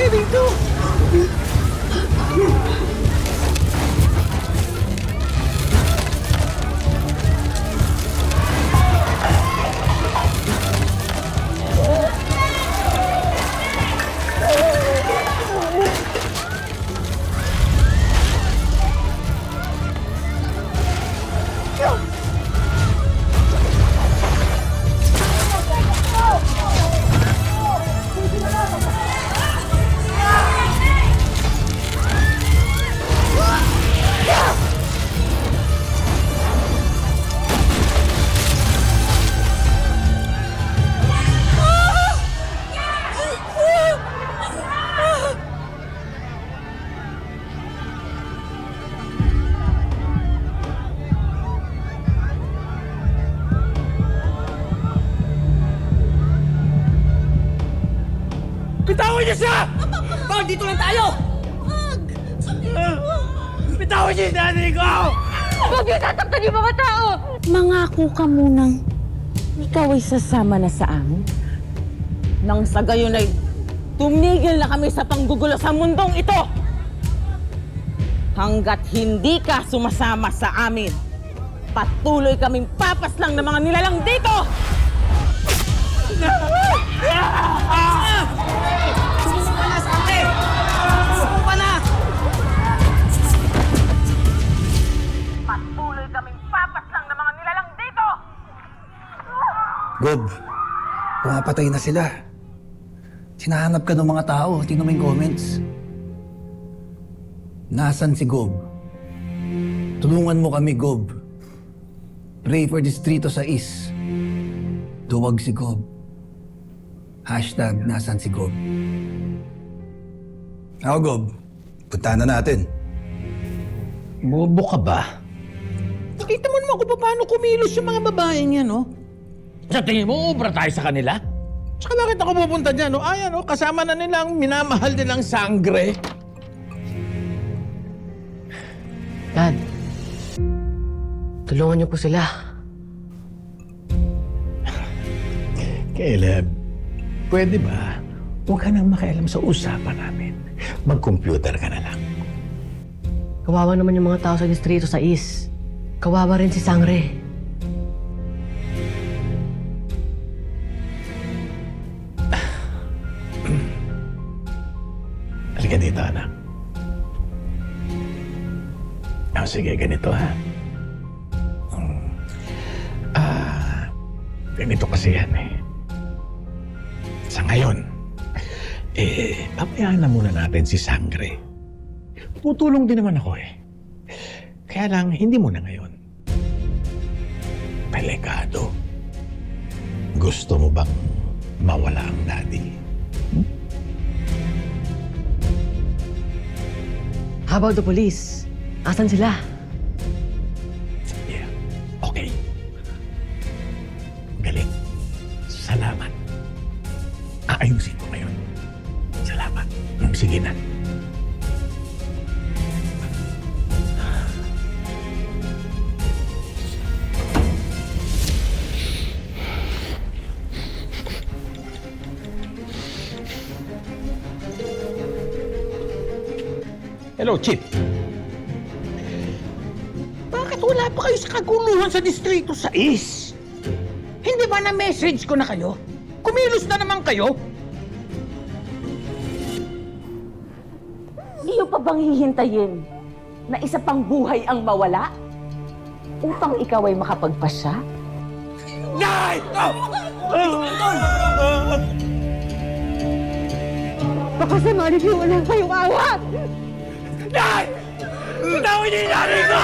kayo dito! Bitawan niyo siya! Paul, dito lang tayo! Bitawan niyo yung nanay ko! Huwag niyo tataktan yung mga tao! Mangako ka munang ikaw ay sasama na sa amin. Nang sa gayon ay tumigil na kami sa panggugulo sa mundong ito. Hanggat hindi ka sumasama sa amin, patuloy kaming papaslang ng mga nilalang dito! Sumusuka na, Sangre! Sumusuka na! Patuloy kaming papaslang ng mga nilalang dito! Gob, pumapatay na sila. Sinahanap ka ng mga tao. Tingnan mo yung comments. Nasaan si Gob? Tulungan mo kami, Gob. Pray for Distrito 6. Duwag si Gob. Hashtag nasaan si Gob. Ako, Gob. Puntahan na natin. Bobo ka ba? Nakita mo naman kung paano kumilos yung mga babaeng yan, no? Sa tingin mo, ubra tayo sa kanila? Tsaka bakit ako pupunta dyan, no? Ayan, no? Kasama na nilang minamahal nilang sangre. Dad, tulungan niyo po sila. Caleb, pwede ba? Huwag ka nang makialam sa usapan namin. Mag-computer ka na lang. Kawawa naman yung mga tao sa Distrito 6. Kawawa rin si Sangre. Halika dito, anak. Sige, ganito ha. Ganito kasi yan eh. Sa ngayon, pabayaan na muna natin si Sangre. Tutulong din naman ako eh. Kaya lang, hindi muna ngayon. Delikado. Gusto mo bang mawala ang daddy? How about the police? Asan sila? Yeah. Okay. Galing. Salamat. Aayusin ko ngayon. Salamat. Sige na. Hello, Chip. Bakit wala pa kayo sa kaguluhan sa Distrito 6? Hindi ba na-message ko na kayo? Kumilos na naman kayo? Iyo pa bang hihintayin na isa pang buhay ang mawala? Upang ikaw ay makapagpasya? Nay! Baka sa Marifi wala kayong awa! Nay! Bitawan niyo yung nanay ko!